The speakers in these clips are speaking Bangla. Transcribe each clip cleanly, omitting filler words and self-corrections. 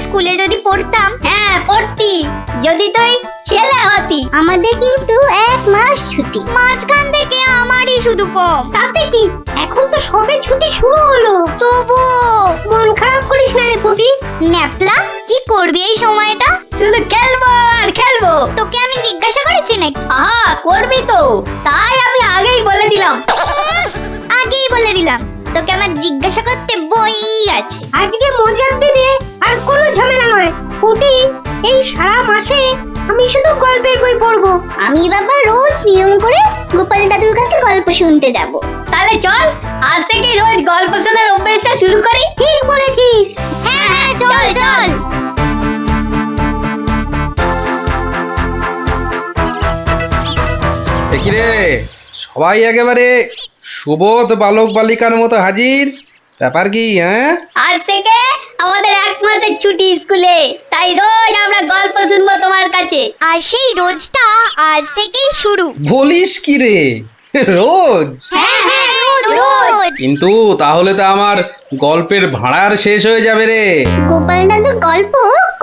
স্কুলে যদি পড়তাম। হ্যাঁ পড়তি, যদি তুই ছেলে হতি। আমাদের কিন্তু 1 মাস ছুটি, মাঝখান থেকে আমারই শুধু কম। তাতে কি, এখন তো সবে ছুটি শুরু হলো। তবু মন খারাপ করিস না রে পুটি। ন্যাপলা, কি করবি এই সময়টা? শুধু খেলবো আর খেলবো। তোকে আমি জিজ্ঞাসা করেছি নাকি? আহা, করবি তো, তাই আমি আগেই বলে দিলাম। আগেই বলে দিলাম, তোকে আমার জিজ্ঞাসা করতে বই আছে। আজকে মজার দিনে আর কোনো ঝামেলা নয় পুটি। এই সারা মাসে আমি শুধু গল্পের বই পড়বো। আমি বাবা রোজ নিয়ম করে গোপাল দাদুর কাছে গল্প শুনতে যাব। তাহলে চল, আজ থেকে রোজ গল্প শোনার অভ্যাসটা শুরু করি। ঠিক বলেছিস। হ্যাঁ হ্যাঁ, চল চল। দেখি রে, সবাই একেবারে সুবোধ বালক বালিকার মতো হাজির। ব্যাপার কি? হ্যাঁ, আজ থেকে আমাদের 1 মাসের ছুটি স্কুলে, তাই রোজ আমরা গল্প শুনবো তোমার কাছে। আর সেই রোজটা আজ থেকেই শুরু। বলিস কি রে, রোজ? হ্যাঁ হ্যাঁ, রোজ রোজ। কিন্তু তাহলে তো আমার গল্পের ভাড়ার শেষ হয়ে যাবে রে। গোপাল দাদুর গল্প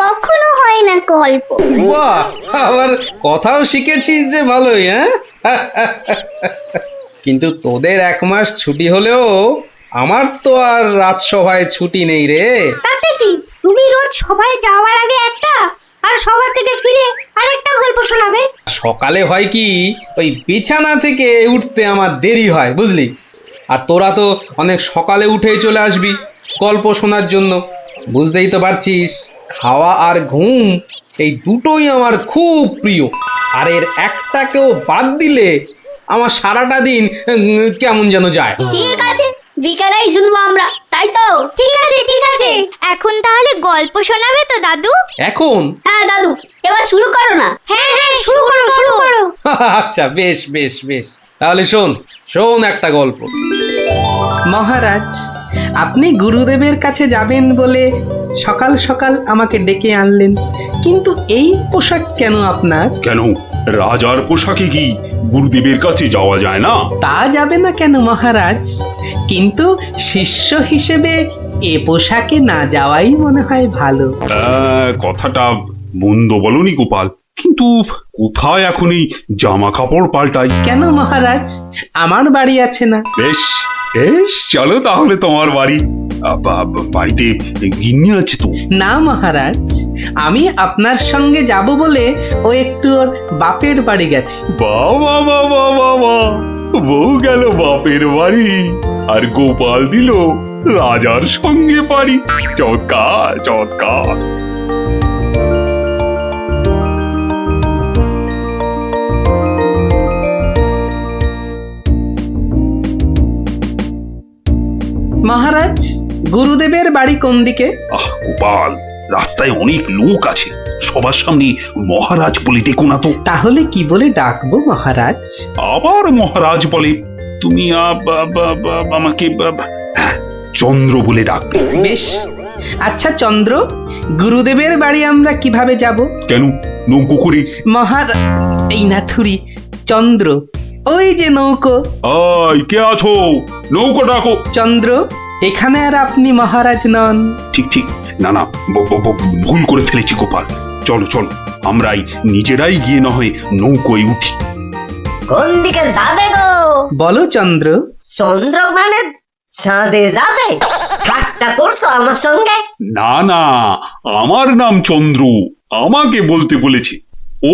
কখনো হয় না গল্প। বাহ, আবার কথাও শিখেছিস যে ভালোই। হ্যাঁ, কিন্তু তোদের 1 মাস ছুটি হলেও আমার তো আর রাজসভায় ছুটি নেই রে। তাতে কি, তুমি রোজ সবাই যাওয়ার আগে একটা, আর সবার থেকে ফিরে আরেকটা গল্প শোনাবে। সকালে হয় কি, ওই বিছানা থেকে উঠতে আমার দেরি হয় বুঝলি। আর তোরা তো অনেক সকালে উঠেই চলে আসবি গল্প শোনার জন্য। বুঝতেই তো পারছিস, খাওয়া আর ঘুম এই দুটোই আমার খুব প্রিয়। আর এর একটাকেও বাদ দিলে আমার সারাটা দিন কেমন যেন যায়। ঠিক আছে, বিকালেই শুনবো আমরা, তাই তো? ঠিক আছে ঠিক আছে। এখন তাহলে গল্প শোনাবে তো দাদু? এখন? হ্যাঁ দাদু, এবার শুরু করো না। হ্যাঁ হ্যাঁ, শুরু করো শুরু করো। আচ্ছা, বেশ বেশ বেশ, তাহলে শোন শোন একটা গল্প। মহারাজ, আপনি গুরুদেবের কাছে যাবেন বলে সকাল সকাল আমাকে ডেকে আনলেন, কিন্তু এই পোশাক কেন আপনার? কেন, রাজার পোশাকে কি গুরুদেবের কাছে যাওয়া যায় না? তা যাবে না কেন মহারাজ, কিন্তু শিষ্য হিসেবে এ পোশাকে না যাওয়াই মনে হয় ভালো। কথাটা মন্দ বলনি গোপাল, কিন্তু কোথায় এখন এই জামা কাপড় পাল্টাই? কেন মহারাজ, আমার বাড়ি আছে না? বেশ বেশ, চলো তাহলে তোমার বাড়ি। বাড়িতে গিন্নি আছে তো? না মহারাজ, আমি আপনার সঙ্গে যাব বলে ও একটু ওর বাপের বাড়ি গেছে। বাবা বাবা বাবা, বউ গেল বাপের বাড়ি আর গোপাল দিল রাজার সঙ্গে বাড়ি। চমৎকার চমৎকার। মহারাজ, গুরুদেবের বাড়ি কোন দিকে? গোপাল, রাস্তায় অনেক লোক আছে, সবার সামনে মহারাজ বলে ডেকো না তো। তাহলে কি বলে ডাকবো মহারাজ? আবার মহারাজ বলে? তুমি আমাকে হ্যাঁ, চন্দ্র বলে ডাকবে। বেশ, আচ্ছা চন্দ্র, গুরুদেবের বাড়ি আমরা কিভাবে যাব? কেন, নৌকো করে? এই নাথুরি, চন্দ্র, ওই যে নৌকো। আয়, কে আছো? নৌকো ডাকো। চন্দ্র, এখানে আর আপনি মহারাজ নন। ঠিক ঠিক, না না, ভুল করে ফেলেছি গোপাল। চলো চলো, আমরাই নিজেরাই গিয়ে না হয় নৌকোয় উঠি। কোন দিকে যাবে গো? বলো চন্দ্র। চন্দ্র মানে চাঁদে যাবে? ঠাট্টা করছো আমার সঙ্গে? না না, আমার নাম চন্দ্র, আমাকে বলতে বলেছে।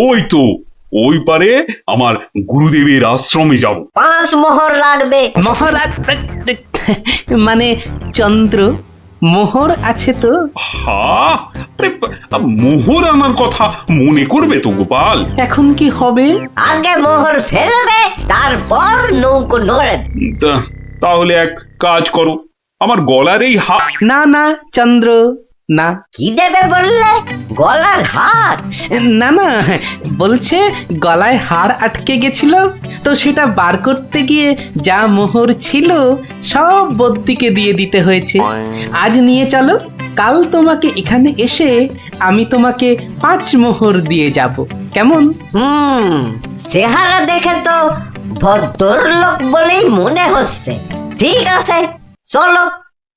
ওই তো ওই পারে আমার গুরুদেবের আশ্রমে যাব। 5 মোহর লাগবে। মহারাজ মানে চন্দ্র, মোহর আছে তো? মোহর আমার কথা মনে করবে তো গোপাল? এখন কি হবে? আগে মোহর ফেলবে, তারপর নৌকো নড়বে। তাহলে এক কাজ করো, আমার গলার এই না না চন্দ্র, না। কি দেবে বললে? গলার হার? না না, বলছে গলায় হার আটকে গেছিল, তো সেটা বার করতে গিয়ে যা মোহর ছিল সব বদ্যিকে দিয়ে দিতে হয়েছে। আজ নিয়ে চলো, কাল তোমাকে এখানে এসে আমি তোমাকে 5 মোহর দিয়ে যাব, কেমন? চেহারা দেখে তো ভদ্রলোক বলেই মনে হচ্ছে। ঠিক আছে, চলো,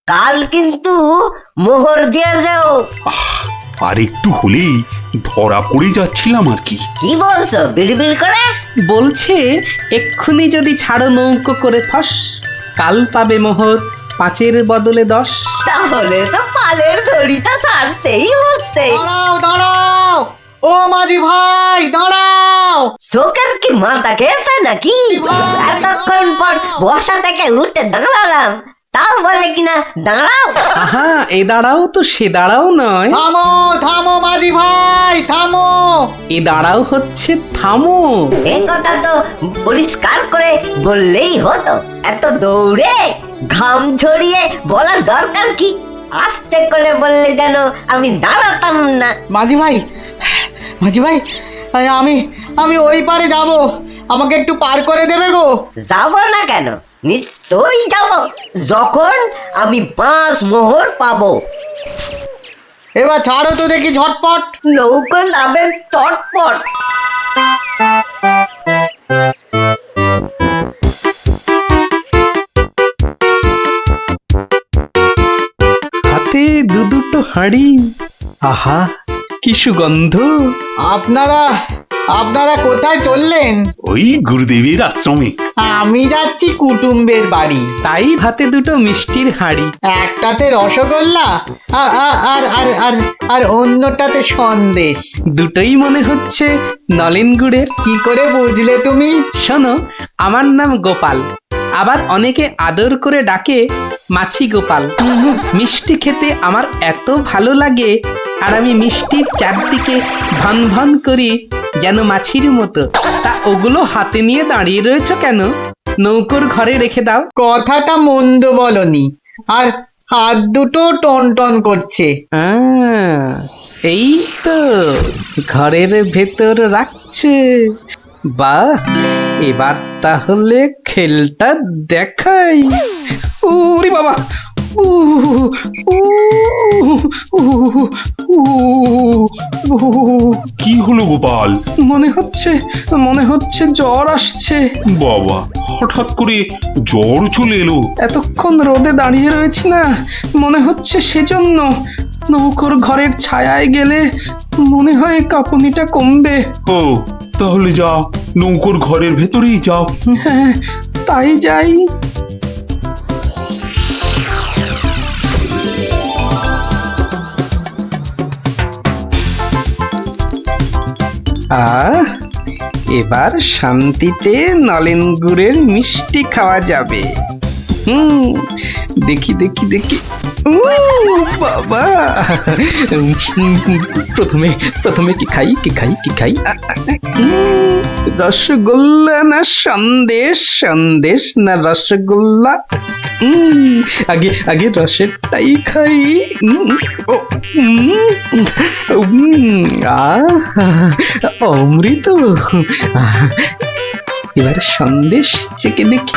কাল কিন্তু মোহর দিয়ে যাও। আর একটু হলেই ধরা পড়ে যাচ্ছিলাম আর কি। কি বলছো বিড়বিড় করে? বলছে এক্ষুনি যদি ছাড়ো নৌকো করে ফস, কাল পাবে মোহর 5-এর বদলে 10। তাহলে তো পালের দড়িটা ছাড়তেই হচ্ছে। দাঁড়াও দাঁড়াও, ও মাঝি ভাই দাঁড়াও। চোখের কি মাথা খেয়েছে নাকি? এতক্ষণ পর বসা থেকে উঠে দাঁড়ালাম, তাও বলে কিনা দাঁড়াও। আহা, এ দাঁড়াও তো সে দাঁড়াও নয়, থামো থামো মাঝি ভাই থামো। এ দাঁড়াও হচ্ছে থামো। এ কথা তো পরিষ্কার করে বললেই হতো। এত দৌড়ে ঘাম ঝরিয়ে বলার দরকার কি? আস্তে করে বললে যেন আমি দাঁড়াতাম না। মাঝি ভাই, মাঝি ভাই, আমি আমি ওই পারে যাব, আমাকে একটু পার করে দেবে গো? যাব না কেন? নিশ্চয়ই যাব, যখন আমি 5 মোহর পাবো। এবার ছাড়ো তো দেখি ঝটপট। নৌকো যাবে চটপট। হাতে দুটো হাঁড়ি, আহা কি সুগন্ধ। আপনারা আপনারা কোথায় চললেন? ওই গুরুদেবের আশ্রমে। আমি যাচ্ছি কুটুম্বের বাড়ি। তাই হাতে দুটো মিষ্টির হাঁড়ি। একটাতে রসগোল্লা আর আর আর আর আর আর অন্যটাতে সন্দেশ। দুটোই মনে হচ্ছে নলেন গুড়ের। কি করে বুঝলে তুমি? শোনো, আমার নাম গোপাল, আবার অনেকে আদর করে ডাকে মাছি গোপাল। মিষ্টি খেতে আমার এত ভালো লাগে, আর আমি মিষ্টির চারদিকে ভন ভন করি যেন মাছির মতো। তা ওগুলো হাতে নিয়ে দাঁড়িয়ে রয়েছো কেন? নৌকোর ঘরে রেখে দাও। কথাটা মন্দ বলনি, আর হাত দুটো টন টন করছে। এই তো ঘরের ভেতর রাখছে। বাহ, এবার তাহলে খেলটা দেখাই। ওরে বাবা, উ উ উ উ কি হলো গোপাল? মনে হচ্ছে জ্বর আসছে। বাবা, হঠাৎ করে জ্বর চলে এলো? এতক্ষণ রোদে দাঁড়িয়ে রয়েছি না, মনে হচ্ছে সেজন্য। নৌকোর ঘরের ছায়ায় গেলে মনে হয় কাঁপুনিটা কমবে। ও, তাহলে যাও, নৌকোর ঘরের ভেতরেই যাও। হ্যাঁ, তাই যাই। এবার শান্তিতে নলেন গুড়ের মিষ্টি খাওয়া যাবে। দেখি দেখি দেখি। বাবা, প্রথমে কি খাই কি খাই কি খাই? রসগোল্লা না সন্দেশ? সন্দেশ না রসগোল্লা? আগে আগে রসেরটাই খাই। অমৃত। এবার সন্দেশ চেকে দেখি।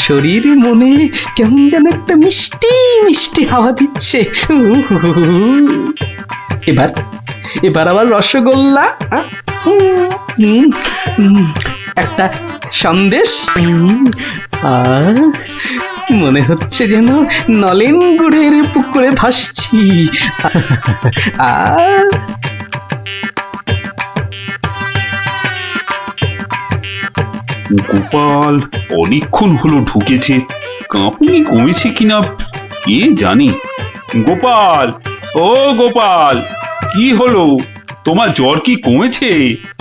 শরীর মনে কেমন যেন একটা মিষ্টি মিষ্টি হাওয়া দিচ্ছে। এবার এবার আবার রসগোল্লা, একটা সন্দেশ। মনে হচ্ছে যেন নলেন গুড়ের পুকুরে ভাসছি। গোপাল অনেকক্ষণ হলো ঢুকেছে, কাঁপুনি কমেছে কিনা কে জানি। গোপাল, ও গোপাল, কি হলো? তোমার জ্বর কি কমেছে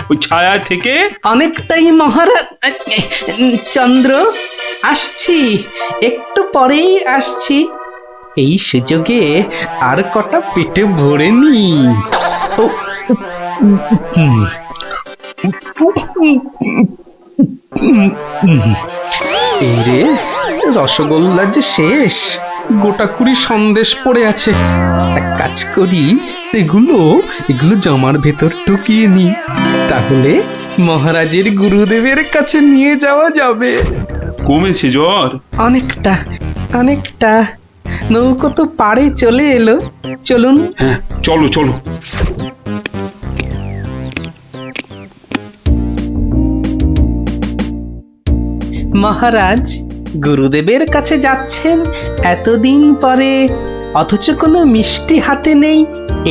ওই ছায়া থেকে? অনেকটাই মহারাজ। চন্দ্র, আসছি, একটু পরেই আসছি। এই সুযোগে আর কটা পেটে ভরে নি। রে, রসগোল্লা যে শেষ, গোটা কুড়ি সন্দেশ পড়ে আছে। এক কাজ করি, এগুলো জামার ভেতর ঢুকিয়ে নি, তাহলে মহারাজের গুরুদেবের কাছে নিয়ে যাওয়া যাবে। কমেছে জ্বর? অনেকটা অনেকটা। নৌকো তো পাড়ে চলে এলো, চলুন। হ্যাঁ, চলো চলো। মহারাজ, গুরুদেবের কাছে যাচ্ছেন এতদিন পরে, অথচ কোনো মিষ্টি হাতে নেই,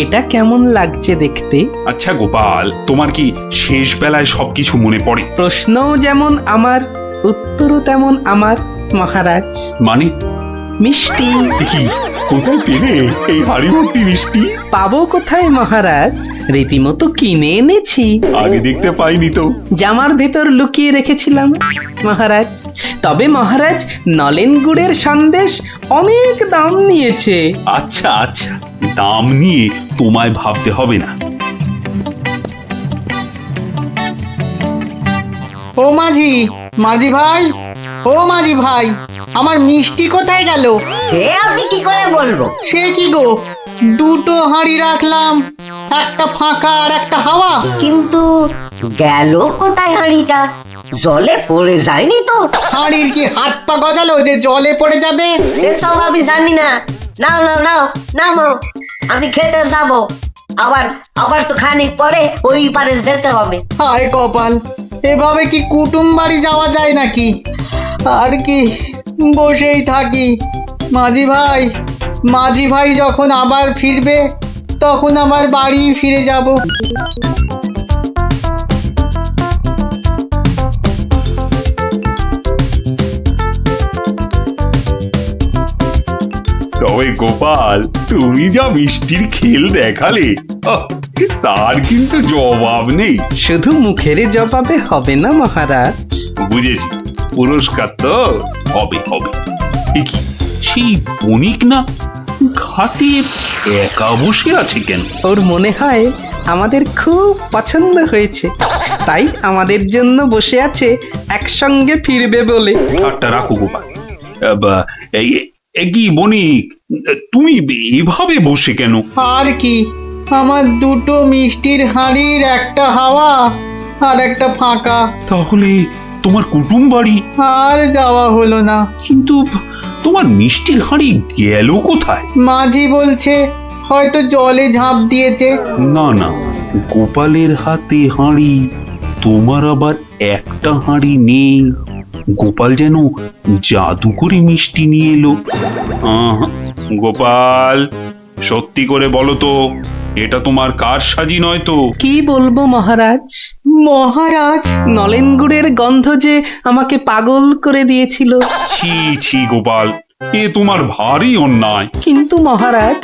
এটা কেমন লাগছে দেখতে? আচ্ছা গোপাল, তোমার কি শেষ বেলায় সবকিছু মনে পড়ে? প্রশ্নও যেমন আমার, উত্তরও তেমন আমার মহারাজ। মানে মিষ্টি কি, কোথায় পেলে এই হাড়ি ভর্তি মিষ্টি? পাবো কোথায় মহারাজ, রীতিমতো কিনে এনেছি। আগে দেখতে পাইনি তো। জামার ভেতর লুকিয়ে রেখেছিলাম মহারাজ। তবে মহারাজ, নলেন গুড়ের সন্দেশ অনেক দাম নিয়েছে। আচ্ছা আচ্ছা, দাম নিয়ে তোমায় ভাবতে হবে না। ও মাঝি, মাঝি ভাই, ও মাঝি ভাই, আমার মিষ্টি কোথায় গেল? সে আমি কি করে বলবো? সে কি গো, দুটো হাঁড়ি রাখলাম, একটা ফাঁকা আর একটা হাওয়া। কিন্তু গেল কোথায় হাঁড়িটা? জলে পড়ে যায়নি তো? হাঁড়ির কি হাত পা গজালো যে জলে পড়ে যাবে? সেসব আমি জানি না। নাও নাও নাও নামো, আমি খেতে যাবো। আবার আবার তো খানিক পরে ওই পারে যেতে হবে। হায় কপাল, এভাবে কি কুটুম বাড়ি যাওয়া যায় নাকি? আর কি বসেই থাকি। মাঝি ভাই যখন আবার ফিরবে তখন আমার বাড়ি ফিরে যাব। তবে গোপাল, তুমি যা মিষ্টির খেল দেখালে, তার কিন্তু জবাব নেই। শুধু মুখের জবাবে হবে না মহারাজ। বুঝেছি, পুরস্কার তো হবে হবে। এ কি, সেই বণিক না ঘাটে একা বসে আছে কেন? ওর মনে হয় আমাদের খুব পছন্দ হয়েছে, তাই আমাদের জন্য বসে আছে, একসঙ্গে ফিরবে বলে। ঠাট্টা রাখো গোপাল। কি বণিক, তুমি এভাবে বসে কেন? আর কি, আমার দুটো মিষ্টির হাঁড়ির একটা হাওয়া আর একটা ফাঁকা। তাহলে তোমার কুটুম বাড়ি? আর যাওয়া হলো না। কিন্তু তোমার মিষ্টির হাঁড়ি গেল কোথায়? মাঝি বলছে হয়তো জলে ঝাঁপ দিয়েছে। না না, গোপালের হাতে হাঁড়ি, তোমার আবার একটা হাঁড়ি নেই। গোপাল যেন জাদু করে মিষ্টি নিয়ে এলো। গোপাল, সত্যি করে বলো তো, এটা তোমার কার সাজি নয় তো? কি বলবো মহারাজ? মহারাজ, নলেন গুড়ের গন্ধ যে আমাকে পাগল করে দিয়েছিল। ছি ছি গোপাল, এ তোমার ভারী অন্যায়। কিন্তু মহারাজ,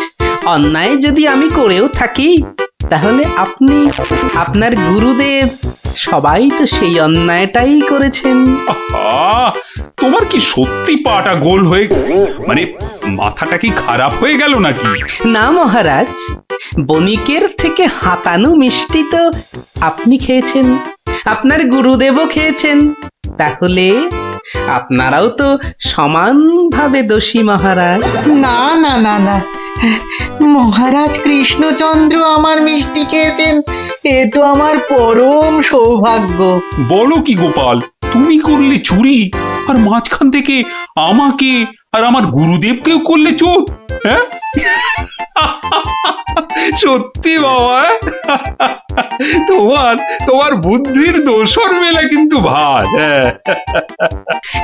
অন্যায় যদি আমি করেও থাকি, তাহলে আপনি, আপনার গুরুদেব, সবাই তো সেই অন্যায়টাই করেছেন। আহা, তোমার কি সত্যি পাটা গোল হয়ে, মানে মাথাটা কি খারাপ হয়ে গেল নাকি? না মহারাজ, বণিকের থেকে হাতানো মিষ্টি তো আপনি খেয়েছেন, আপনার গুরুদেবও খেয়েছেন, তাহলে আপনারাও তো সমানভাবে দোষী মহারাজ। না না না না, মহারাজ কৃষ্ণচন্দ্র আমার মিষ্টি খেয়েছেন, এ তো আমার পরম সৌভাগ্য। বলো কি গোপাল, তুমি করলে চুরি, আর মাঝখান থেকে আমাকে আর আমার গুরুদেবকেও করলে চোর? হ্যাঁ? সত্যি বাবা, তোমার তোমার বুদ্ধির দোসর মেলা কিন্তু ভার।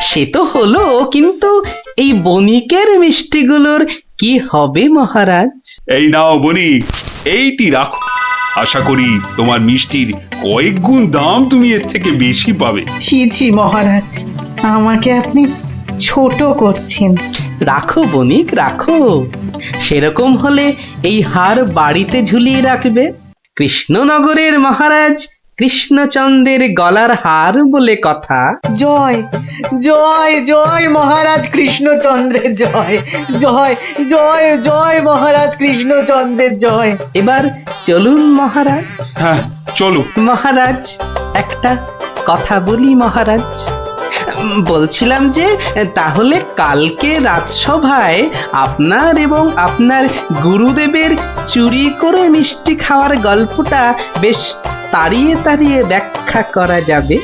সে তো হলো, কিন্তু এই বণিকের মিষ্টিগুলোর কি হবে মহারাজ? এই নাও বণিক, এইটি রাখো। আশা করি তোমার মিষ্টির কয়েক গুণ দাম তুমি এর থেকে বেশি পাবে। ছি ছি মহারাজ, আমাকে আপনি ছোট করছেন। রাখো বণিক, রাখো। সেরকম হলে এই হার বাড়িতে ঝুলিয়ে রাখবে। কৃষ্ণনগরের মহারাজ কৃষ্ণচন্দ্রের গলার হার বলে কথা। জয় জয় জয় মহারাজ কৃষ্ণচন্দ্রের জয়, জয় জয় জয় মহারাজ কৃষ্ণচন্দ্রের জয়। এবার চলুন মহারাজ। হ্যাঁ চলো। মহারাজ, একটা কথা বলি মহারাজ। বলছিলাম যে, তাহলে কালকে রাজসভায় আপনার এবং আপনার গুরুদেবের চুরি করে মিষ্টি খাওয়ার গল্পটা বেশ তাড়িয়ে তাড়িয়ে ব্যাখ্যা করা যাবে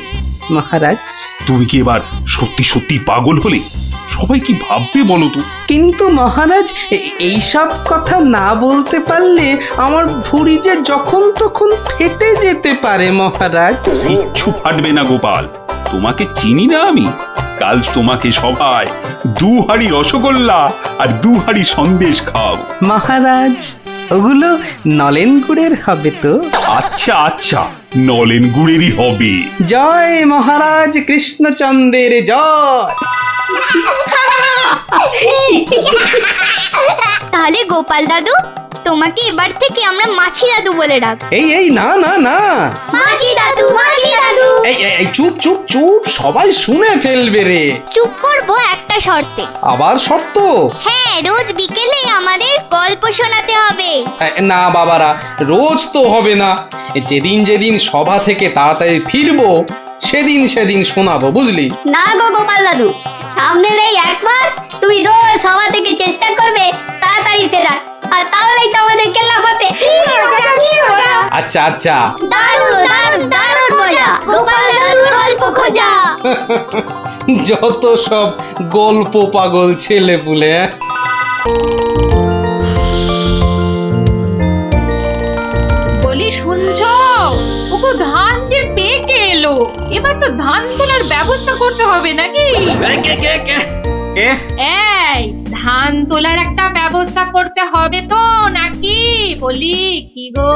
মহারাজ। তুমি কি এবার সত্যি সত্যি পাগল হলে? সবাই কি ভাববে বলো তো? কিন্তু মহারাজ, এইসব কথা না বলতে পারলে আমার ভুঁড়ি যে যখন তখন ফেটে যেতে পারে মহারাজ। কিচ্ছু ফাটবে না গোপাল, তোমাকে চিনি না আমি? কাল তোমাকে সবাই 2 হাঁড়ি রসগোল্লা আর 2 হাঁড়ি সন্দেশ খাও। মহারাজ, ওগুলো নলেন গুড়ের হবে তো? আচ্ছা আচ্ছা, নলেন গুড়েরই হবে। জয় মহারাজ কৃষ্ণচন্দ্রের জয়। তাহলে গোপাল দাদু, তোমাকে এবার থেকে আমরা মাছি দাদু বলে ডাক। এই এই না না না, মাছি দাদু, মাছি দাদু। এই চুপ চুপ চুপ, সবাই শুনে ফেলবে রে। চুপ করবো একটা শর্তে। আবার শর্ত? হ্যাঁ, রোজ বিকেলে আমাদের গল্প শোনাতে হবে। না বাবারা, রোজ তো হবে না। যেদিন যেদিন সভা থেকে তাড়াতাড়ি ফিরবো সেদিন সেদিন শোনাবো, বুঝলি? না গো গোপাল দাদু, সামনের এই 1 মাস তুমি রোজ সভা থেকে চেষ্টা করবে তাড়াতাড়ি ফেরার, আর তাহলেই তো আমাদের কেল্লা ফতে। আচ্ছা আচ্ছা। দারুণ দারুণ দারুণ মজা, গোপাল দাদুর গল্প খোঁজা। যত সব গল্প পাগল ছেলে পুলে। বলি শুনছো, ওগো ধান যে পেকে এলো, এবার তো ধান তোলার ব্যবস্থা করতে হবে নাকি? এই ধান তোলার একটা ব্যবস্থা করতে হবে তো নাকি? বলি কি গো,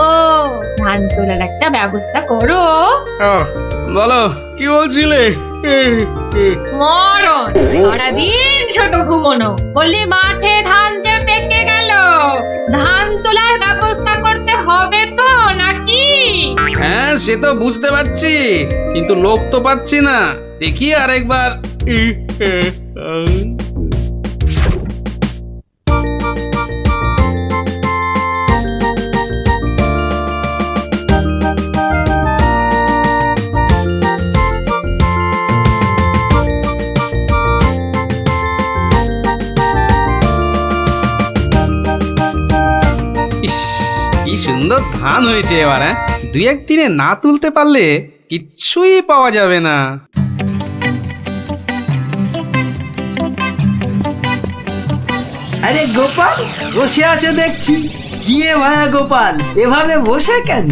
ধান তোলার একটা ব্যবস্থা করো। বলো কি বলছিলে? মরণ, সারাদিন ছোট ঘুমোনো। বলি মাঠে ধান যে পেকে গেল, ধান তোলার ব্যবস্থা করতে হবে তো নাকি? হ্যাঁ, সে তো বুঝতে পারছি, কিন্তু লোক তো পাচ্ছি না। দেখি আরেকবার। ইস, কি সুন্দর ধান হয়েছে এবার। হ্যাঁ, 2-1 দিনে না তুলতে পারলে কিচ্ছুই পাওয়া যাবে না। আরে গোপাল, বসে আছো দেখছি। কি এ ভায়া গোপাল, এভাবে বসে কেন?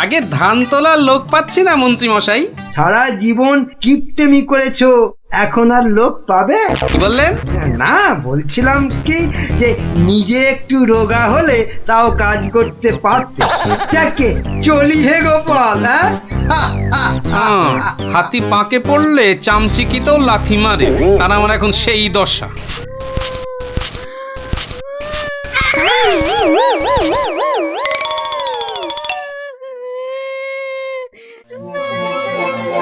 আগে ধান তোলার লোক পাচ্ছি না মন্ত্রী মশাই। সারা জীবন কিপটেমি করেছো, এখন আর লোক পাবে? কি বললেন? না, বলছিলাম কি যে নিজে একটু রোগা হলে তাও কাজ করতে পারতে। যাকে চলি হে গোপাল। হাতি পাকে পড়লে চামচিকিতেও লাথি মারে, আর আমার এখন সেই দশা।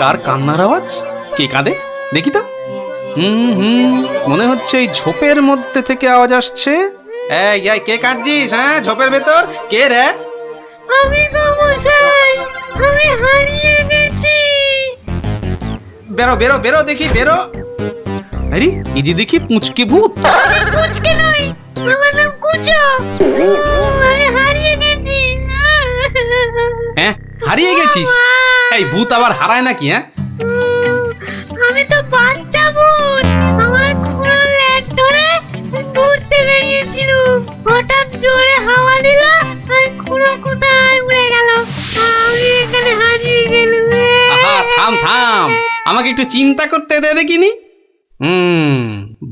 কার কান্নার আওয়াজ? কে কাঁদে দেখি তো। মনে হচ্ছে এই ঝোপের মধ্যে থেকে আওয়াজ আসছে। এই এই, কে কাঁদছিস? হ্যাঁ, ঝোপের ভেতর কে রে? আমি তো মশাই, আমি হারিয়ে গেছি। বেরো বেরো বেরো, দেখি বেরো। আরে এই যে দেখি পুঁচকে ভূত। মুচকে নই, আমার নাম কুচো। আমি হারিয়ে গেছি। হ্যাঁ, হারিয়ে গেছিস? এই ভূত আবার হারায় নাকি? হ্যাঁ, আমি তো বাচ্চা ভূত। আমার খুঁড়ো লেজ ধরে ঘুরতে বেরিয়েছিল, হঠাৎ জোরে হাওয়া দিল আর খুঁড়ো কোথায় উড়ে গেল। আমি এখানে হারিয়ে গেলাম। আহা, থাম থাম, আমাকে একটু চিন্তা করতে দে দেখিনি।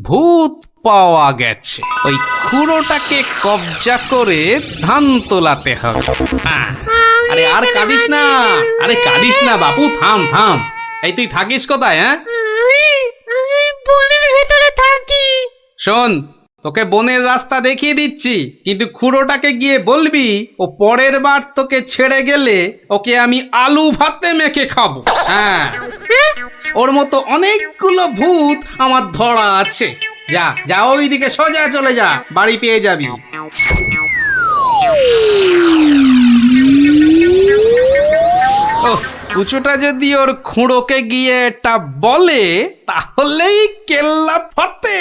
ভূত পাওয়া গেছে। ওই খুঁড়োটাকে কবজা করে ধান তোলাতে হবে। হ্যাঁ, আরে আর কাঁদিস না, আরে কাঁদিস না বাপু, থাম থাম। এই তুই থাকিস কোথায়? হ্যাঁ, আমি বনের ভেতরে থাকি। শোন, তোকে বনের রাস্তা দেখিয়ে দিচ্ছি, কিন্তু খুঁড়োটাকে গিয়ে বলবি ও পরের বার তোকে ছেড়ে গেলে ওকে আমি আলু ভাতে মেখে খাবো। হ্যাঁ, ওর মতো অনেকগুলো ভূত আমার ধরা আছে। যা যা, ওইদিকে সোজা চলে যা, বাড়ি পেয়ে যাবি। কুচুটা যদি ওর খুঁড়োকে গিয়ে এটা বলে তাহলেই কেল্লা ফতে।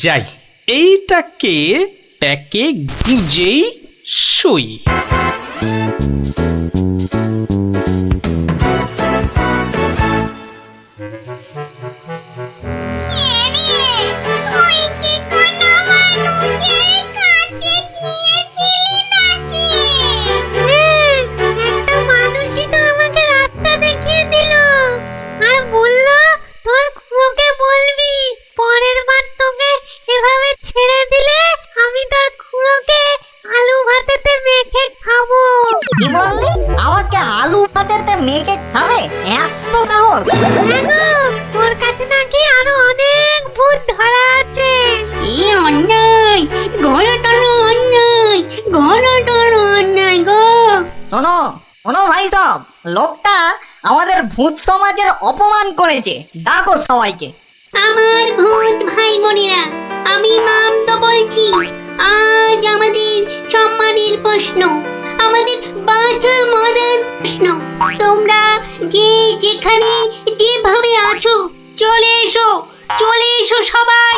যাই, এইটাকে প্যাকে গুজেই শুই। একটা মানুষই তো আমাকে রাস্তা শোনো ভাই সব, লোকটা আমাদের ভূত সমাজের অপমান করেছে, ডাকো সবাইকে। আমার ভূত ভাই বোনেরা, আমি নাম তো বলছি। আজ আমাদের সম্মানের প্রশ্ন, আমাদের বাঁচা মরার প্রশ্ন। তোমরা যে যেখানে যেভাবে আছো চলে এসো, চলে এসো সবাই।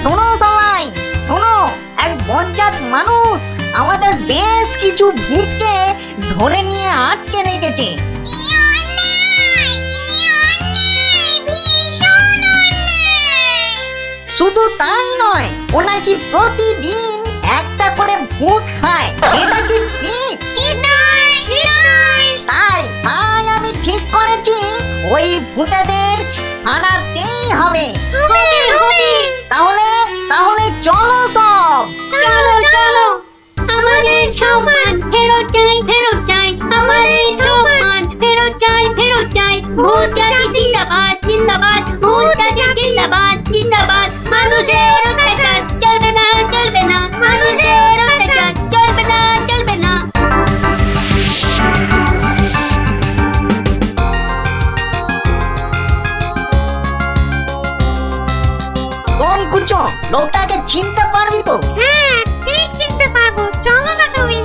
শোনো সবাই, শোনো, এক বজ্জাত মানুষ আমাদের বেশ কিছু ভূতকে ধরে নিয়ে আটকে রেখেছে। শুধু তাই নয়, ও নাকি প্রতিদিন একটা করে ভূত খায়। এটা কি ঠিক? তাই তাই আমি ঠিক করেছি, ওই ভূতেদের হারাতেই হবে। তাহলে তাহলে চলো সব, চলো চলো, আমাদের সম্মান ফেরত চাই, ফেরত চাই, আমাদের সম্মান ফেরত চাই, ফেরত চাই। ভূত জাতি জিন্দাবাদ, জিন্দাবাদ, ভূত জাতি জিন্দাবাদ, জিন্দাবাদ। মানুষের অত্যাচার চলবে না, চলবে না, মানুষের অত্যাচার চলবে না, চলবে না। কোন কুচো, লোকটাকে চিনতে পারবি তো? হ্যাঁ, ঠিক চিনতে পারবো, চলো না তুমি।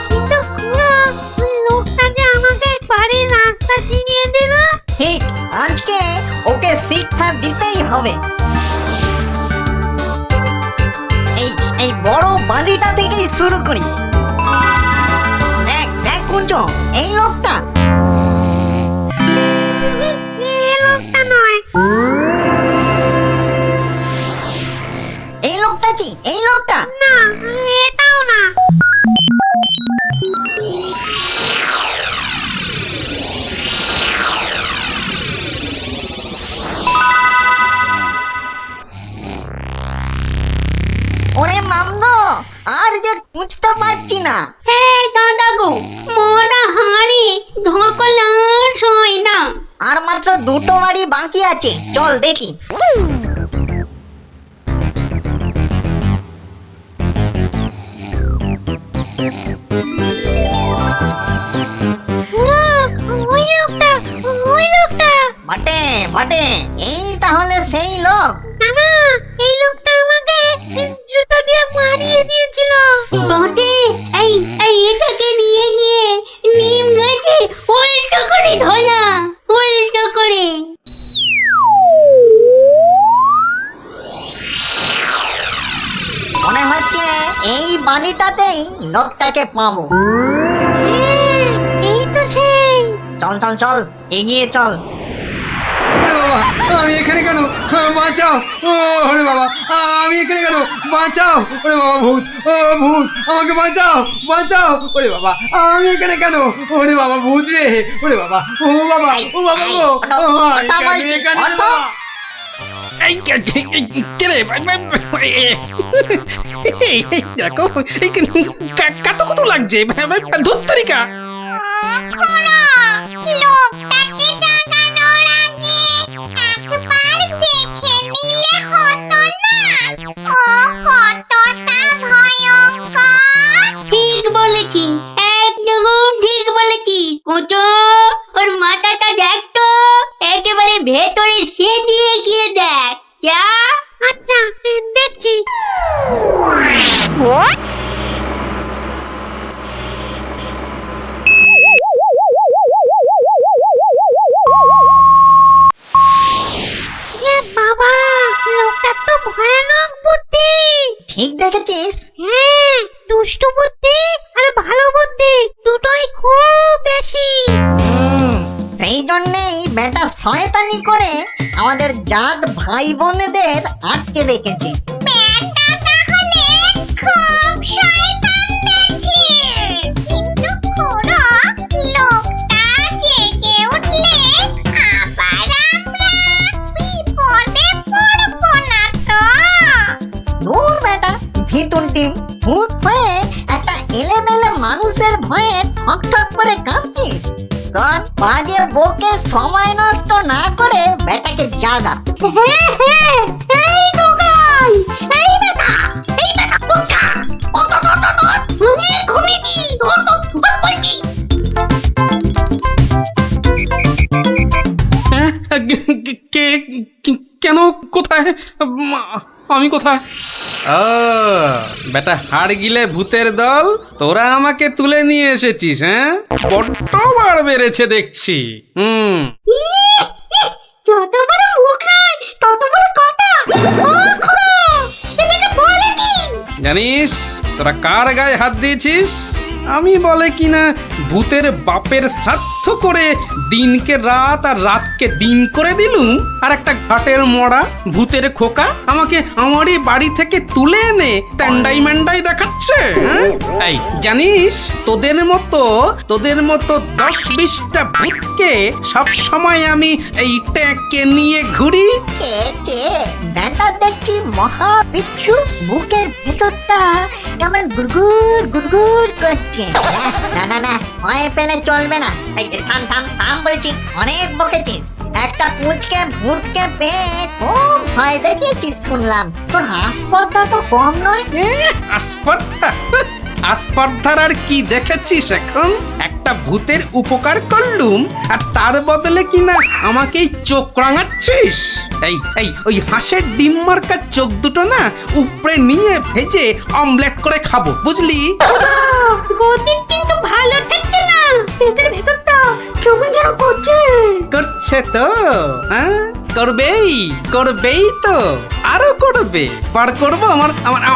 কিন্তু খুড়ো, ওই লোকটা যে আমাকে বাড়ির রাস্তা চিনিয়ে দিল। ঠিক, আজকে ওকে শিক্ষা দিতেই হবে। এই এই বড় বাড়িটা থেকেই শুরু করি। দেখ দেখ কুঞ্চো, এই লোকটা। এই লোকটা নয়। এই লোকটা কি? এই লোকটা না, এটাও না। ওরে মামগো, আর যে খুঁজতে পারছি না। হ্যাঁ দাদা গো, মরা হাড়ে ধকল আর সয় না। আর মাত্র দুটো বাড়ি বাকি আছে, চল দেখি। খুড়ো, ওই লোকটা, ওই লোকটা। বটে বটে, এই তাহলে সেই লোক। না, এই লোকটা আমাকে জুতো দিয়ে মারিয়ে দিয়েছিল। বটে, এই এই এটাকে নিয়ে গিয়ে নিম গাছে উল্টো করে ধরা, উল্টো করে। মনে হচ্ছে এই বাড়িটাতেই লোকটাকে পাবো। হ্যাঁ, এই তো সেই। চল চল চল, এগিয়ে চল। ওরে বাবা, আমি এখানে কেন? বাঁচাও! ওরে বাবা, আমি এখানে কেন? বাঁচাও! ওরে বাবা, ভূত! ও ভূত, আমাকে বাঁচাও, বাঁচাও! ওরে বাবা, আমি এখানে কেন? ওরে বাবা, ভূত রে! ওরে বাবা, ও বাবা, ও বাবা গো! আমি এখানে কেন? দেখো, কত কত লাগছে ধুত্তরিকা। লোকটাকে জাগানোর আগে একবার দেখে নিলে হতো না? ও কতটা ভয়ঙ্কর! ঠিক বলেছি, একদম ঠিক বলেছি। কুটো, ওর মাথাটা দেখ তো, একেবারে ভেতরে সেদিয়ে গিয়ে দেখ। যা। আচ্ছা, দেখছি। বাবা, লোকটা তো ভয়ানক বুদ্ধি। ঠিক দেখেছিস? হ্যাঁ, দুষ্টু বুদ্ধি আর ভালো বুদ্ধি দুটোই খুব বেশি। সেই জন্যেই বেটা শয়তানি করে আমাদের জাত ভাই বোনেদের আটকে রেখেছে। ব্যাটা তাহলে খুব শয়তান দেখছি। কিন্তু খুড়ো, লোকটা জেগে উঠলে আবার আমরা বিপদে পড়বো না তো? দূর বেটা, ভিতুর ডিম, ভূত হয়ে একটা ভয়ে ঠক ঠক করে কাঁপছিস? শোন, বাজে বকে সময় নষ্ট না করে বেটাকে জাগা। হ্যাঁ এই ঢোকাই, এই বেটা ঢোকা। ঘুমিয়েছি তোর বলছি। হ্যাঁ? কেন? কোথায়? আমি কোথায়? ও বেটা, হাড় গিলে ভূতের দল, তোরা আমাকে তুলে নিয়ে এসেছিস? হ্যাঁ, বড্ড বার বেড়েছে দেখছি। যত বড় মুখ নয় তত বড় কথা। ও খুড়ো, এটা বলে কি? জানিস তোরা কার গায়ে হাত দিয়েছিস? আমি বলে কিনা ভূতের বাপের শ্রাদ্ধ করে দিনকে রাত আর রাতকে দিন করে দিলুম, আর একটা ঘাটের মরা ভূতের খোকা আমাকে আমারই বাড়ি থেকে তুলে এনে ট্যান্ডাই ম্যান্ডাই দেখাচ্ছে। হ্যাঁ? এই জানিস তোদের মতো 10-20টা ভূতকে সব সময় আমি এই ট্যাঁকে নিয়ে ঘুরি। ব্যাটা দেখছি মহা বিচ্ছু, বুকের ভেতরটা কেমন গুড়গুড় গুড়গুড় করছে। না না না, ভয় পেলে চলবে না। এই থাম থাম থাম বলছি, অনেক বকেছিস। একটা পুচকে ভূতকে পেয়ে খুব ভয় দেখিয়েছিস শুনলাম। তোর হাসপাতা তো কম নয়। আসপর্ধা? আসপর্ধার আর কি দেখেছিস এখন? একটা ভূতের উপকার করলুম আর তার বদলে কিনা আমাকেই চোখ রাঙাচ্ছিস। এই ওই হাঁসের ডিম মার্কার চোখ দুটো না উপরে নিয়ে ভেজে অমলেট করে খাবো, বুঝলি? গতি কিন্তু ভালো থাকছে না, পেটের ভেতরটা কেমন যেন করছে। করছে তো? হ্যাঁ, করবেই তো, আরো করবে। পার করবো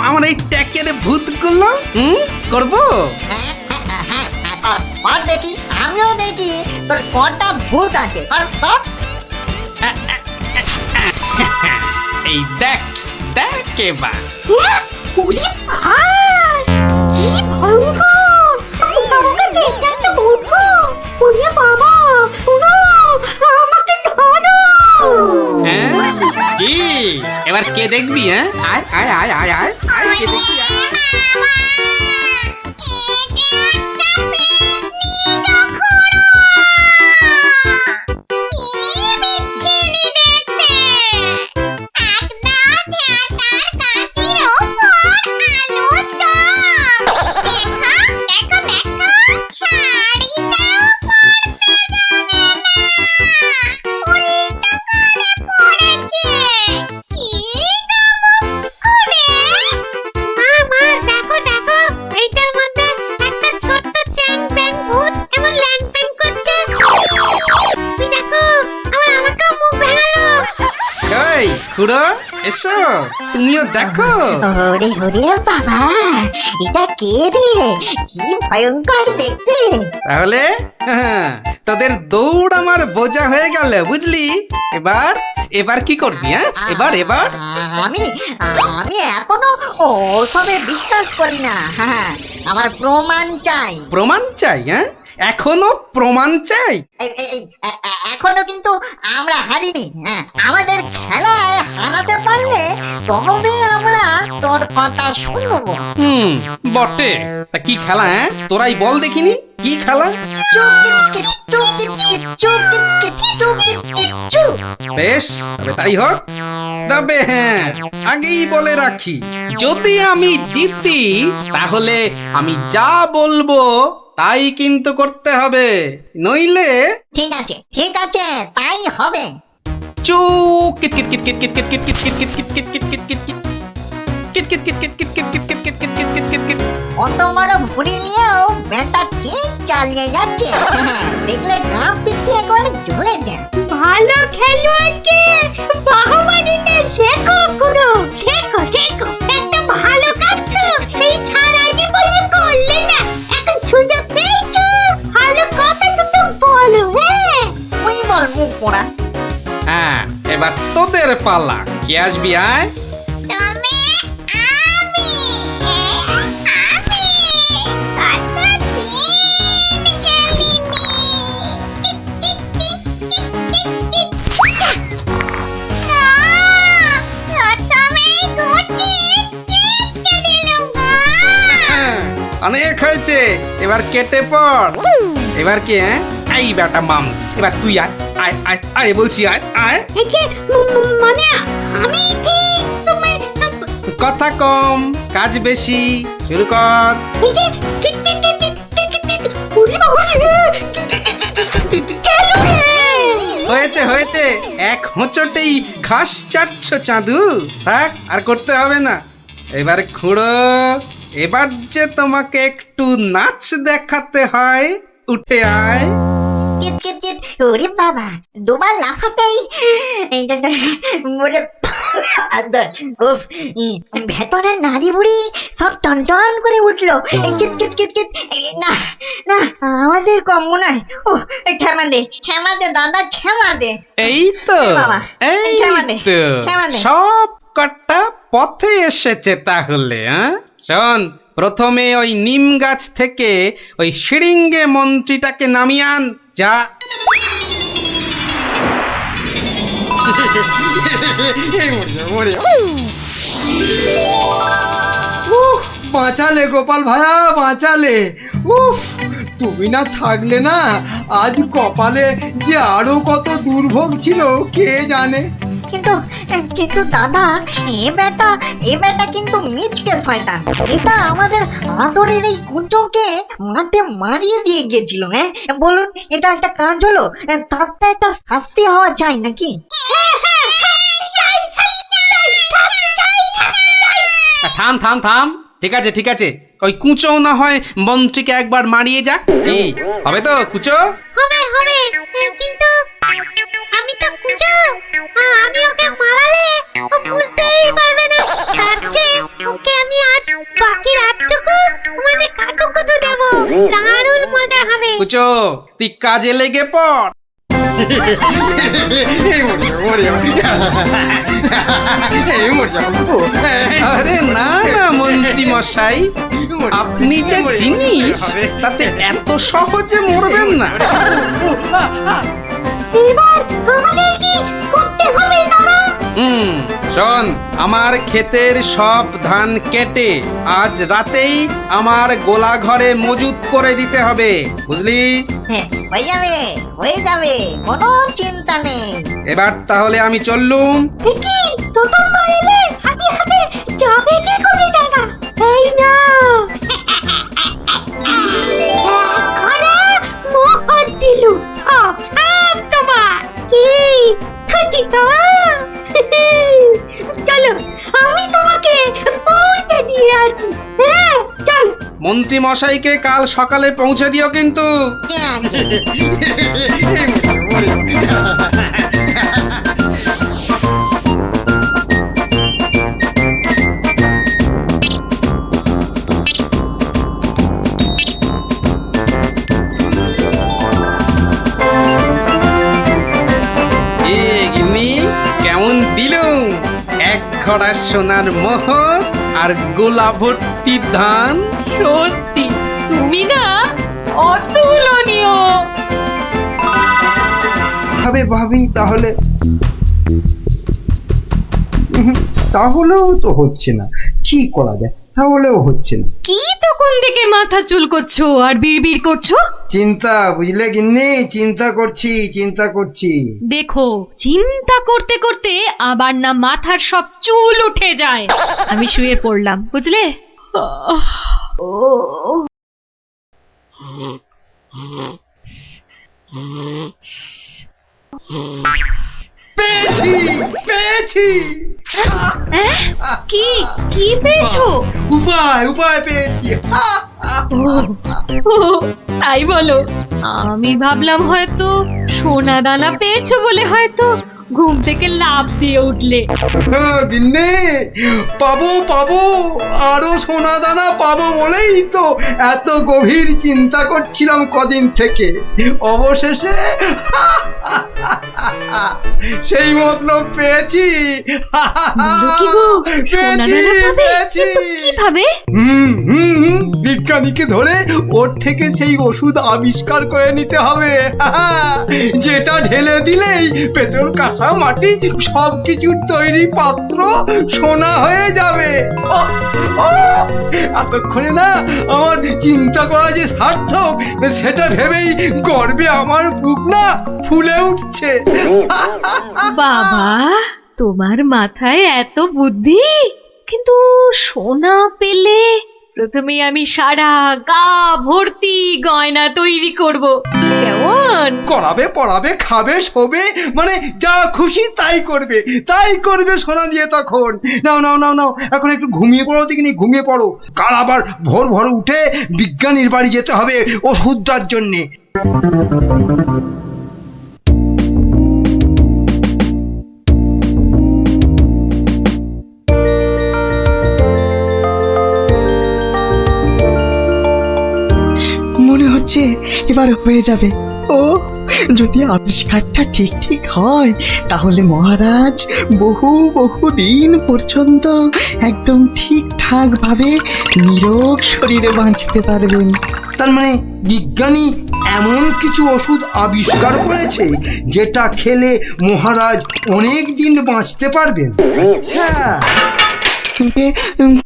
আমার এই ট্যাকের ভূতগুলো। করবো। দেখি, আমিও দেখি তোর কটা ভূত আছে। এই দেখ এবার। ওরে বাস, কি ভয়ঙ্কর! আমাকে দেখতে একটা ভূত গো। ওরে বাবা, শোনো, আমাকে ধরো। হ্যাঁ, কি এবার কে দেখবি? হ্যাঁ, আয় আয় আয় আয় আয় আয়, কে দেখবি? খুড়ো এসো, তুমিও দেখো। ওরে ওরে বাবা, এটা কে রে? কি ভয়ঙ্কর দেখতে। তাহলে তোদের দৌড় আমার বোঝা হয়ে গেল, বুঝলি? এবার কি করবি? হ্যাঁ, এবার আমি এখনো ওসবে বিশ্বাস করি না। হ্যাঁ, আমার প্রমাণ চাই। প্রমাণ চাই? হ্যাঁ, এখনো প্রমাণ চাই? এখনো কিন্তু আমরা হারিনি। হ্যাঁ, আমাদের খেলায় হারাতে পারলে তবে আমরা তোর কথা শুনবো। বটে। তা কি খেলা? হ্যাঁ, তোরাই বল দেখিনি, কি খেলা? বেশ, তবে তাই হোক। তবে হ্যাঁ, আগেই বলে রাখি, যদি আমি জিতি তাহলে আমি যা বলবো তাই কিন্তু করতে হবে, নইলে। ঠিক আছে, তাই হবে। চুপ। অত বড় ভুড়ি নিয়েও ব্যাটা ঠিক চালিয়ে যাচ্ছে। দেখলে গাঁ পিটি একবারে ঝুলে যায়। ভালো খেলোয়াড়কে বাহবা দিতে শেখো খুড়ো, শেখো। একটা ভালো কাজ তো এই সারা জীবনে করলে না, এখন সুযোগ পেয়েছো, ভালো কথা দুটো বলো। হ্যাঁ, তুই বল মুখ পোড়া। হ্যাঁ, এবার তোদের পালা। কে আসবি? আয়। অনেক হয়েছে, এবার কেটে পড়। এবার কি হ্যাঁ? এই বেটা মাম, এবার তুই আয় আয় আয় আয় বলছি, আয় আয়। একে মানে আমি ঠিক তুমি কথা কম কাজ বেশি, শুরু কর। একে ঠিক ঠিক ঠিক ঠিক ঠিক ঠিক ওরে বাবা চলো হয়েছে হয়েছে, এক হোঁচটেই ঘাস চাটছ চাঁদু। থাক, আর করতে হবে না। এবার খুঁড়ো, এবার যে তোমাকে একটু নাচ দেখাতে হয়, উঠে আয়। কিট কিট কিট ওরে বাবা দুবার লাফাতেই এই যে মোরে উফ, ভেতরের নাড়ি বুড়ি সব টনটন করে উঠলো। এই কিট কিট কিট কিট না না আমাদের কম মনে হয়। ও ক্ষমা দে দাদা, ক্ষমা দে। এই তো বাবা, এই ক্ষমা দে, তো ক্ষমা দে। সব কটা পথে এসেছে তাহলে। হ্যাঁ শোন, প্রথমে ওই নিম গাছ থেকে ওই শিরিঙ্গে মন্ত্রীটাকে নামিয়ে আন, যা। উফ, বাঁচালে গোপাল ভায়া, বাঁচালে। উফ, তুমি না থাকলে না আজ কপালে যে আরো কত দুর্ভোগ ছিল কে জানে। কিন্তু কিন্তু দাদা এ বেটা কিন্তু মিচকে শয়তান। এটা আমাদের আদরের এই কুঞ্চকে মাঠে মারিয়ে দিয়ে গেছিল। হ্যাঁ বলুন, এটা একটা কাজ হলো? তার তো একটা শাস্তি হওয়া চাই নাকি? থাম থাম থাম, ঠিক আছে ঠিক আছে, ওই কুঁচো না হয় মন্ত্রীকে একবার মারিয়ে যাক। এই হবে তো কুঁচো? হবে হবে কিন্তু আমি তো কুঁচো, আমি ওকে মারালে ও বুঝতেই পারবে না। তার চেয়ে ওকে আমি আজ বাকি রাতটুকু মানে কাটুকুটু দেব, দারুণ মজা হবে। কুঁচো, তুই কাজে লেগে পড়। আরে না না মন্ত্রী মশাই, আপনি যে জিনিস তাতে এত সহজে মরবেন না। এবার আমাদের কি করতে হবে দাদা? শোন, আমার ক্ষেতের সব ধান কেটে আজ রাতেই আমার গোলা ঘরে মজুত করে দিতে হবে, বুঝলি? হ্যাঁ হয়ে যাবে কোনো চিন্তা নেই। এবার তাহলে আমি চললুম। কি প্রথমবার এলে হাতে হাতে যাবে কি করে দাদা? এই না ঘরে মোহর দিলু, সব সব তোমার। কি খুশি তো? চলো আমি তোমাকে পৌঁছে দিয়ে আছি। হ্যাঁ চল। মন্ত্রী মশাইকে কাল সকালে পৌঁছে দিও কিন্তু। কেমন দিলুম এক ঘড়া সোনার মোহর আর গোলা ভর্তি ধান। সত্যি তুমি না অতুলনীয়। ভাবি তাহলে তাহলেও তো হচ্ছে না, কি করা যায়? তাহলেও হচ্ছে না। কি তখন থেকে মাথা চুল করছো আর বিড়বিড় করছো? চিন্তা, বুঝলে গিন্নি, চিন্তা করছি। দেখো, চিন্তা করতে করতে আবার না মাথার সব চুল উঠে যায়। আমি শুয়ে পড়লাম, বুঝলে? পেয়েছি। কি কি পেয়েছো? উপায় পেয়েছি। ও, তাই বলো? আমি ভাবলাম হয়তো সোনা দানা পেয়েছো বলে হয়তো ঘুম থেকে লাফ দিয়ে উঠলে। গিন্নি, পাবো আরো সোনা দানা পাবো বলেই তো এত গভীর চিন্তা করছিলাম কদিন থেকে। অবশেষে সেই মতলব পেয়েছি। পেয়েছি। কিভাবে? বিজ্ঞানীকে ধরে ওর থেকে সেই ওষুধ আবিষ্কার করে নিতে হবে, যেটা ঢেলে দিলেই পেট্রোল কাজ কাঁসা মাটি সবকিছুর তৈরি পাত্র সোনা হয়ে যাবে। ও, ও, এতক্ষণে না আমার চিন্তা করা যে সার্থক সেটা ভেবেই গর্বে আমার বুক না ফুলে উঠছে। বাবা, তোমার মাথায় এত বুদ্ধি! কিন্তু সোনা পেলে প্রথমে আমি সারা গা ভর্তি গয়না তৈরি করব, কেমন? করাবে, পড়াবে, খাবে, শোবে, মানে যা খুশি তাই করবে সোনা দিয়ে তখন। নাও নাও নাও নাও, এখন একটু ঘুমিয়ে পড়ো দেখিনি, ঘুমিয়ে পড়ো। কাল আবার ভোর ভোর উঠে বিজ্ঞানীর বাড়ি যেতে হবে ওষুধটার জন্যে। মনে হচ্ছে এবার হয়ে যাবে। ও, যদি আবিষ্কারটা ঠিক ঠিক হয় তাহলে মহারাজ বহু বহু দিন পর্যন্ত একদম ঠিকঠাক ভাবে নিরোগ শরীরে বাঁচতে পারবেন। তার মানে বিজ্ঞানী এমন কিছু ওষুধ আবিষ্কার করেছে যেটা খেলে মহারাজ অনেক দিন বাঁচতে পারবেন। আচ্ছা,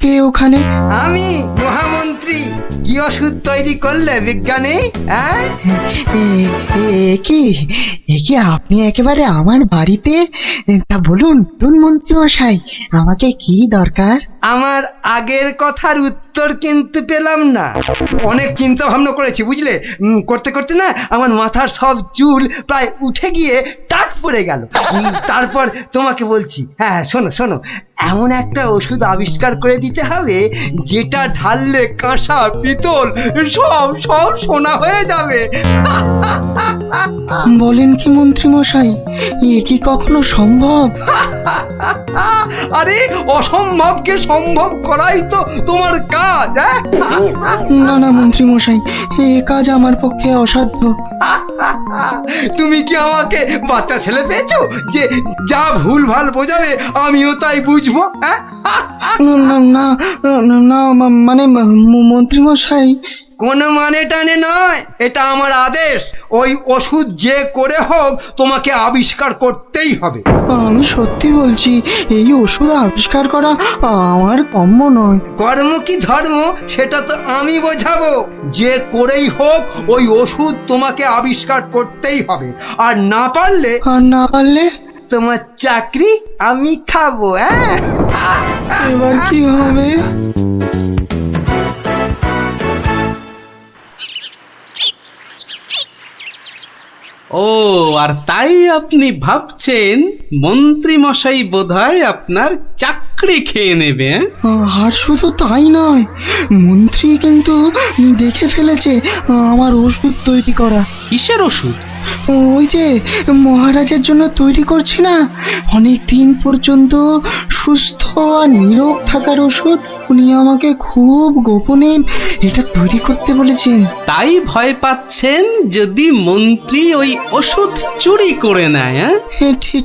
কে ওখানে? আমি মহামন্ত্রী। কি ওষুধ তৈরি করলে বিজ্ঞানী? এ কি আপনি একেবারে আমার বাড়িতে? তা বলুন বলুন মন্ত্রী মশাই, আমাকে কি দরকার? আমার আগের কথার উত্তর কিন্তু পেলাম না। অনেক চিন্তা ভাবনা করেছি বুঝলে, করতে করতে না আমার মাথার সব চুল প্রায় উঠে গিয়ে টাক পড়ে গেল। তারপর তোমাকে বলছি, হ্যাঁ শোনো শোনো, এমন একটা ওষুধ আবিষ্কার করে দিতে হবে যেটা ঢাললে কাঁসা পিতল সব সব সোনা হয়ে যাবে। বলেন কি মন্ত্রী মশাই, এ কি কখনো সম্ভব? আরে অসম্ভবকে সম্ভব করাই তো তোমার কাজ। না না মন্ত্রী মশাই, এ কাজ আমার পক্ষে অসাধ্য। তুমি কি আমাকে বাচ্চা ছেলে পেয়েছো যে যা ভুল ভাল বোঝাবে আমিও তাই বুঝবো? না না না না, মানে মন্ত্রী মশাই, কোনো মানে টানে নয়, এটা আমার আদেশ। ওই ওষুধ যে করে হোক তোমাকে আবিষ্কার করতেই হবে। আমি সত্যি বলছি, এই ওষুধ আবিষ্কার করা আমার কম্য নয়। কর্ম কি ধর্ম সেটা তো আমি বোঝাবো। যে করেই হোক ওই ওষুধ তোমাকে আবিষ্কার করতেই হবে, আর না পারলে তোমার চাকরি আমি খাবো। এবার কি হবে? ও, আর তাই আপনি ভাবছেন মন্ত্রী মশাই বোধহয় আপনার চাকরি খেয়ে নেবে? আর শুধু তাই নয়, মন্ত্রী কিন্তু দেখে ফেলেছে আমার ওষুধ তৈরি করা। কিসের ওষুধ? ওই যে মহারাজের জন্য তৈরি করছি না, অনেক দিন পর্যন্ত সুস্থ আর নীরব থাকার ওষুধ। উনি আমাকে খুব গোপনে এটা তৈরি করতে বলেছেন। তাই ভয় পাচ্ছেন যদি মন্ত্রী ওই ওষুধ চুরি করে নেয়?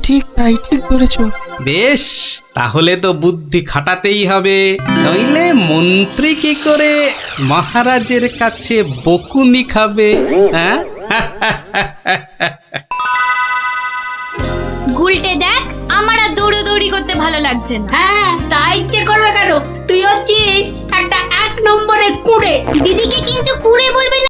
ঠিক তাই, ঠিক ধরেছো। বেশ, তাহলে তো বুদ্ধি খাটাতেই হবে, নইলে মন্ত্রী কি করে মহারাজের কাছে বকুনি খাবে? হ্যাঁ, গুলটে দেখ, আমার আর দৌড়াদৌড়ি করতে ভালো লাগছে না। হ্যাঁ, তা ইচ্ছে করবে কেন? তুই হচ্ছিস একটা 1 নম্বরের কুড়ে। দিদিকে কিন্তু কুড়ে বলবে না।